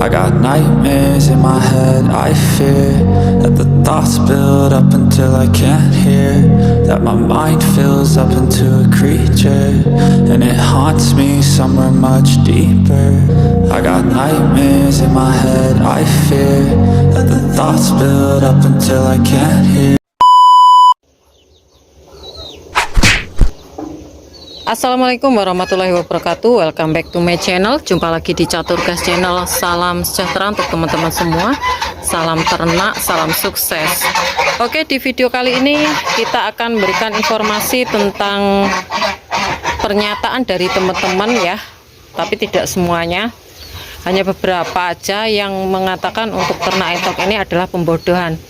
I got nightmares in my head, I fear that the thoughts build up until I can't hear, that my mind fills up into a creature, and it haunts me somewhere much deeper. I got nightmares in my head, I fear that the thoughts build up until I can't hear. Assalamualaikum warahmatullahi wabarakatuh. Welcome back to my channel. Jumpa lagi di Catur Gas Channel. Salam sejahtera untuk teman-teman semua. Salam ternak, salam sukses. Oke, di video kali ini kita akan berikan informasi tentang pernyataan dari teman-teman ya, tapi tidak semuanya. Hanya beberapa aja yang mengatakan untuk ternak entok ini adalah pembodohan.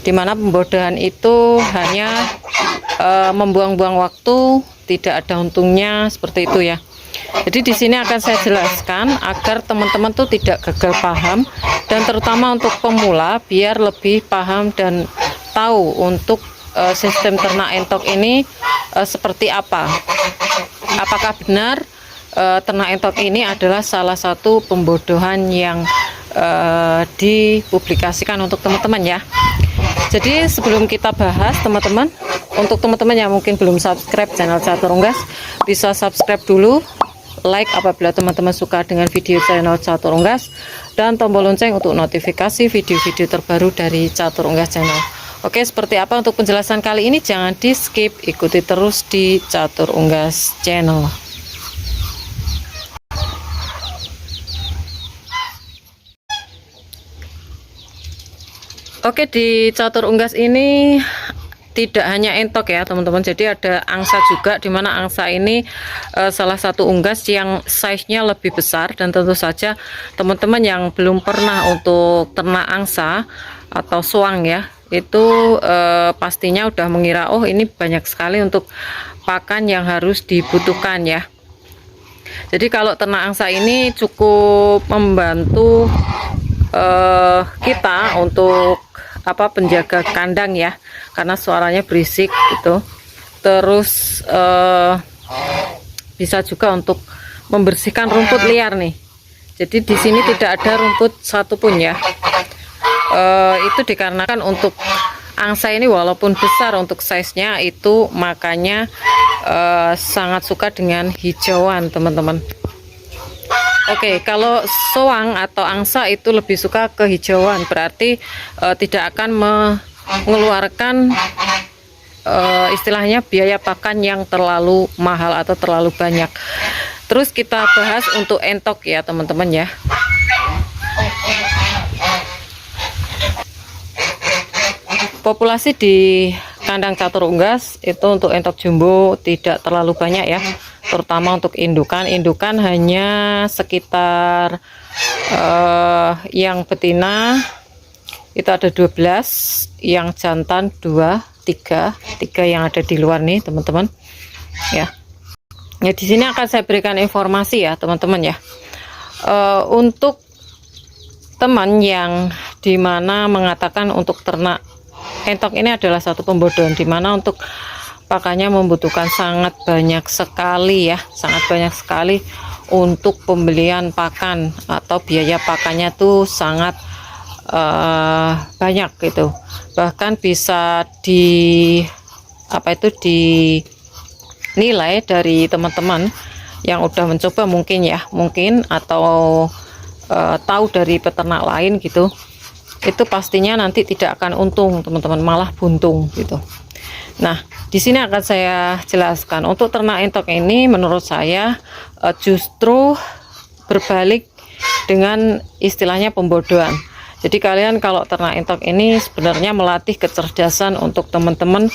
Dimana pembodohan itu hanya membuang-buang waktu, tidak ada untungnya, seperti itu ya. Jadi di sini akan saya jelaskan agar teman-teman tuh tidak gagal paham, dan terutama untuk pemula biar lebih paham dan tahu untuk sistem ternak entok ini seperti apa. Apakah benar ternak entok ini adalah salah satu pembodohan yang dipublikasikan untuk teman-teman ya. Jadi sebelum kita bahas teman-teman, untuk teman-teman yang mungkin belum subscribe channel Catur Unggas, bisa subscribe dulu, like apabila teman-teman suka dengan video channel Catur Unggas, dan tombol lonceng untuk notifikasi video-video terbaru dari Catur Unggas channel. Oke, seperti apa untuk penjelasan kali ini? Jangan di skip, ikuti terus di Catur Unggas channel. Oke, di Catur Unggas ini tidak hanya entok ya teman-teman, jadi ada angsa juga, dimana angsa ini salah satu unggas yang size-nya lebih besar. Dan tentu saja teman-teman yang belum pernah untuk ternak angsa atau suang ya, itu pastinya udah mengira oh ini banyak sekali untuk pakan yang harus dibutuhkan ya. Jadi kalau ternak angsa ini cukup membantu kita untuk penjaga kandang ya, karena suaranya berisik gitu. Terus bisa juga untuk membersihkan rumput liar nih. Jadi di sini tidak ada rumput satupun ya. Itu dikarenakan untuk angsa ini walaupun besar untuk size-nya itu, makanya sangat suka dengan hijauan teman-teman. Oke, kalau soang atau angsa itu lebih suka kehijauan, berarti tidak akan mengeluarkan istilahnya biaya pakan yang terlalu mahal atau terlalu banyak. Terus kita bahas untuk entok ya teman-teman ya. Populasi di kandang Catur Unggas itu untuk entok jumbo tidak terlalu banyak ya, terutama untuk indukan hanya sekitar yang betina itu ada 12, yang jantan 2, 3 yang ada di luar nih teman-teman ya. Ya, di sini akan saya berikan informasi ya teman-teman ya. Untuk teman yang dimana mengatakan untuk ternak entok ini adalah satu pembodohan, dimana untuk pakannya membutuhkan sangat banyak sekali ya, sangat banyak sekali untuk pembelian pakan, atau biaya pakannya tuh sangat banyak gitu. Bahkan bisa dinilai dari teman-teman yang udah mencoba mungkin atau tahu dari peternak lain gitu, itu pastinya nanti tidak akan untung teman-teman, malah buntung gitu. Nah, di sini akan saya jelaskan untuk ternak entok ini menurut saya justru berbalik dengan istilahnya pembodohan. Jadi kalian kalau ternak entok ini sebenarnya melatih kecerdasan untuk teman-teman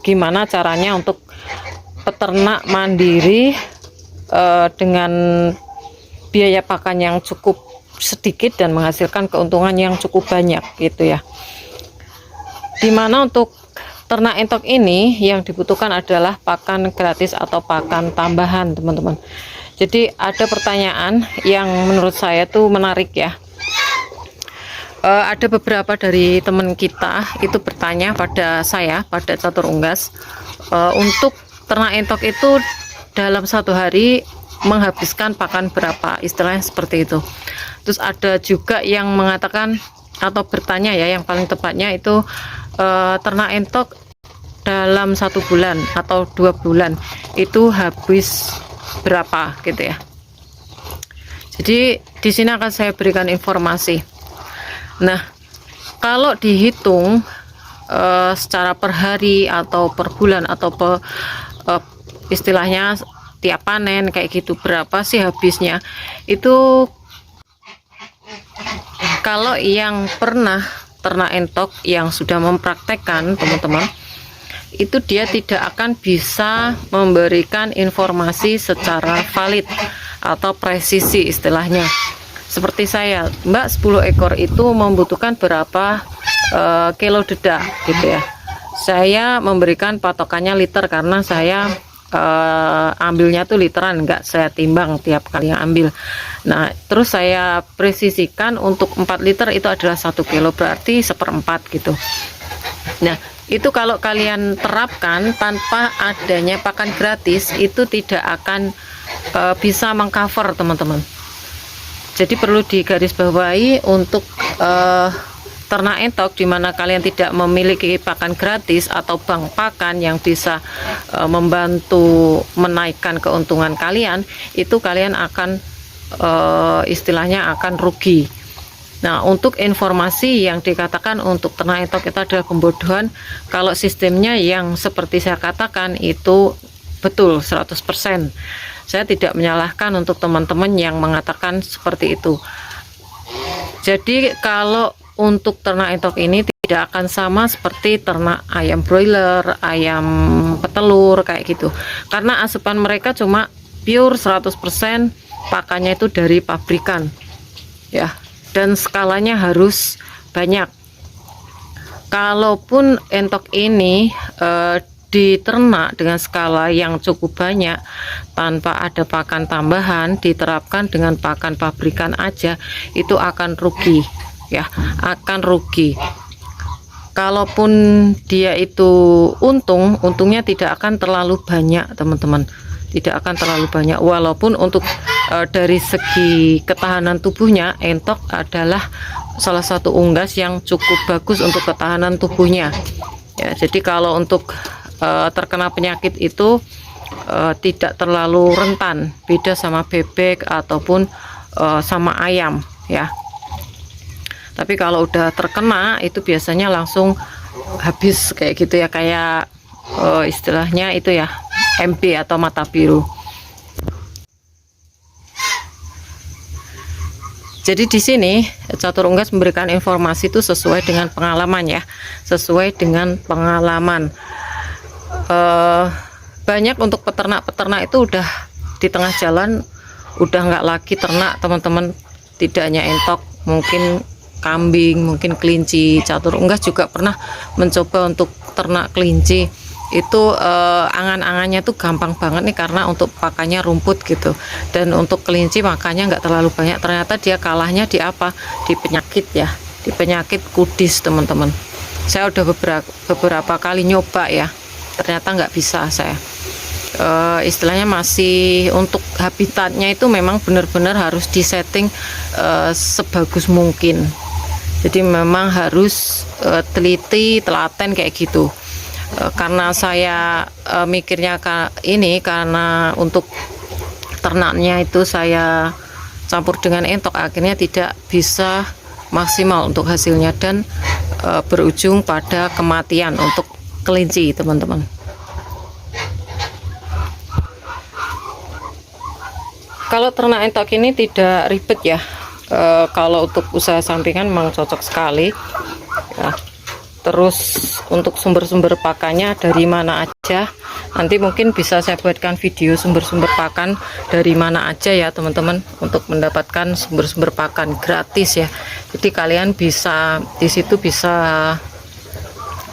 gimana caranya untuk peternak mandiri dengan biaya pakan yang cukup sedikit dan menghasilkan keuntungan yang cukup banyak gitu ya. Dimana untuk ternak entok ini yang dibutuhkan adalah pakan gratis atau pakan tambahan teman-teman. Jadi ada pertanyaan yang menurut saya tuh menarik ya. Ada beberapa dari teman kita itu bertanya pada saya, pada Catur Unggas, untuk ternak entok itu dalam satu hari menghabiskan pakan berapa, istilahnya seperti itu. Terus ada juga yang mengatakan atau bertanya ya, yang paling tepatnya itu ternak entok dalam 1 bulan atau 2 bulan itu habis berapa gitu ya. Jadi di sini akan saya berikan informasi. Nah, kalau dihitung secara per hari atau per bulan atau istilahnya tiap panen kayak gitu, berapa sih habisnya, itu kalau yang pernah ternak entok yang sudah mempraktekkan teman-teman, itu dia tidak akan bisa memberikan informasi secara valid atau presisi istilahnya. Seperti saya, Mbak, 10 ekor itu membutuhkan berapa kilo dedak gitu ya. Saya memberikan patokannya liter karena saya ambilnya tuh literan, enggak saya timbang tiap kali yang ambil. Nah, terus saya presisikan untuk 4 liter itu adalah 1 kilo, berarti 1/4 gitu. Nah, itu kalau kalian terapkan tanpa adanya pakan gratis, itu tidak akan bisa mengcover teman-teman. Jadi perlu digarisbawahi untuk ternak entok di mana kalian tidak memiliki pakan gratis atau bank pakan yang bisa membantu menaikkan keuntungan kalian, itu kalian akan istilahnya akan rugi. Nah, untuk informasi yang dikatakan untuk ternak entok itu adalah pembodohan. Kalau sistemnya yang seperti saya katakan itu betul 100%. Saya tidak menyalahkan untuk teman-teman yang mengatakan seperti itu. Jadi kalau untuk ternak entok ini tidak akan sama seperti ternak ayam broiler, ayam petelur kayak gitu. Karena asupan mereka cuma pure 100%, pakannya itu dari pabrikan. Ya, dan skalanya harus banyak. Kalaupun entok ini diternak dengan skala yang cukup banyak tanpa ada pakan tambahan, diterapkan dengan pakan pabrikan aja, itu akan rugi ya, akan rugi. Kalaupun dia itu untungnya tidak akan terlalu banyak teman-teman, tidak akan terlalu banyak. Walaupun untuk dari segi ketahanan tubuhnya, entok adalah salah satu unggas yang cukup bagus untuk ketahanan tubuhnya ya. Jadi kalau untuk terkena penyakit itu tidak terlalu rentan, beda sama bebek ataupun sama ayam ya. Tapi kalau udah terkena itu biasanya langsung habis kayak gitu ya, kayak istilahnya itu ya, MP atau mata biru. Jadi di sini Catur Unggas memberikan informasi itu sesuai dengan pengalaman ya, sesuai dengan pengalaman. Banyak untuk peternak-peternak itu udah di tengah jalan, udah nggak lagi ternak teman-teman, tidak hanya entok, mungkin kambing, mungkin kelinci. Catur Unggas juga pernah mencoba untuk ternak kelinci. Itu angan-angannya tuh gampang banget nih, karena untuk pakannya rumput gitu, dan untuk kelinci makannya nggak terlalu banyak. Ternyata dia kalahnya di apa? Di penyakit ya, di penyakit kudis teman-teman. Saya udah beberapa kali nyoba ya, ternyata nggak bisa saya. Istilahnya masih untuk habitatnya itu memang benar-benar harus disetting sebagus mungkin. Jadi memang harus teliti, telaten kayak gitu. Karena saya mikirnya ini karena untuk ternaknya itu saya campur dengan entok, akhirnya tidak bisa maksimal untuk hasilnya dan berujung pada kematian untuk kelinci teman-teman. Kalau ternak entok ini tidak ribet ya. Kalau untuk usaha sampingan memang cocok sekali ya. Terus untuk sumber-sumber pakannya dari mana aja, nanti mungkin bisa saya buatkan video sumber-sumber pakan dari mana aja ya teman-teman, untuk mendapatkan sumber-sumber pakan gratis ya. Jadi kalian bisa di situ bisa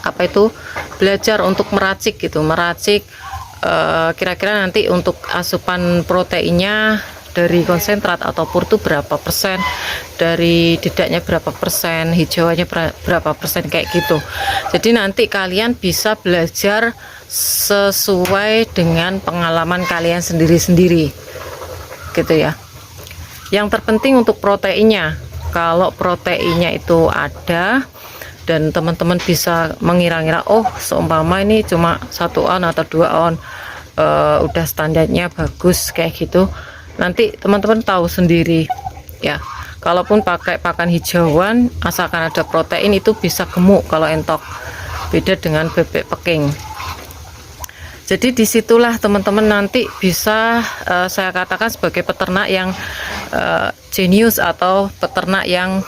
apa itu, belajar untuk meracik gitu, meracik kira-kira nanti untuk asupan proteinnya dari konsentrat atau pur itu berapa persen, dari dedaknya berapa persen, hijauannya berapa persen kayak gitu. Jadi nanti kalian bisa belajar sesuai dengan pengalaman kalian sendiri-sendiri gitu ya. Yang terpenting untuk proteinnya. Kalau proteinnya itu ada dan teman-teman bisa mengira-ngira, oh seumpama ini cuma 1 on atau 2 on, udah standarnya bagus kayak gitu, nanti teman-teman tahu sendiri ya. Kalaupun pakai pakan hijauan, asalkan ada protein itu bisa gemuk kalau entok, beda dengan bebek peking. Jadi disitulah teman-teman nanti bisa saya katakan sebagai peternak yang jenius atau peternak yang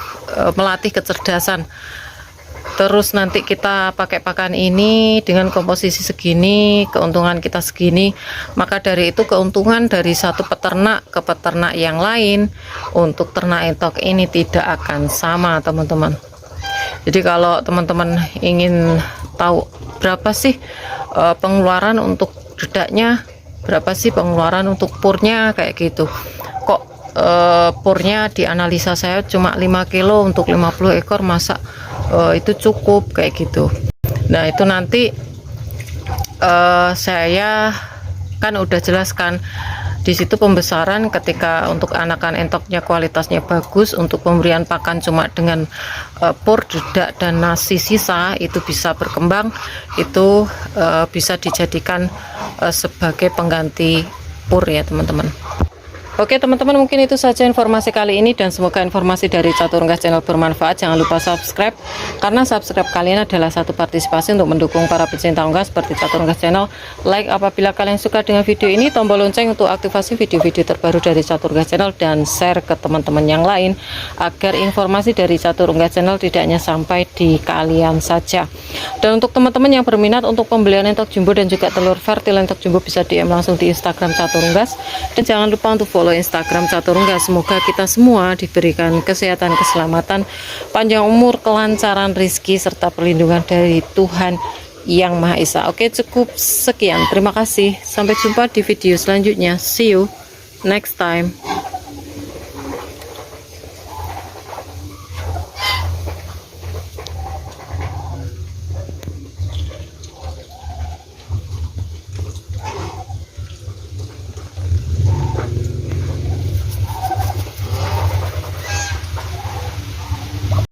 melatih kecerdasan. Terus nanti kita pakai pakan ini dengan komposisi segini, keuntungan kita segini, maka dari itu keuntungan dari satu peternak ke peternak yang lain untuk ternak entok ini tidak akan sama teman-teman. Jadi kalau teman-teman ingin tahu berapa sih pengeluaran untuk dedaknya, berapa sih pengeluaran untuk purnya kayak gitu, kok purnya dianalisa saya cuma 5 kilo untuk 50 ekor, masa itu cukup kayak gitu. Nah itu nanti saya kan udah jelaskan di situ pembesaran ketika untuk anakan entoknya kualitasnya bagus, untuk pemberian pakan cuma dengan pur, dedak dan nasi sisa itu bisa berkembang, itu bisa dijadikan sebagai pengganti pur ya teman-teman. Oke teman-teman, mungkin itu saja informasi kali ini dan semoga informasi dari Catur Unggas Channel bermanfaat. Jangan lupa subscribe, karena subscribe kalian adalah satu partisipasi untuk mendukung para pecinta unggas seperti Catur Unggas Channel. Like apabila kalian suka dengan video ini, tombol lonceng untuk aktivasi video-video terbaru dari Catur Unggas Channel, dan share ke teman-teman yang lain agar informasi dari Catur Unggas Channel tidak hanya sampai di kalian saja. Dan untuk teman-teman yang berminat untuk pembelian entok jumbo dan juga telur fertil entok jumbo, bisa DM langsung di Instagram Catur Unggas, dan jangan lupa untuk follow Instagram Catur Unggas. Semoga kita semua diberikan kesehatan, keselamatan, panjang umur, kelancaran rezeki serta perlindungan dari Tuhan Yang Maha Esa. Oke, cukup sekian. Terima kasih. Sampai jumpa di video selanjutnya. See you next time.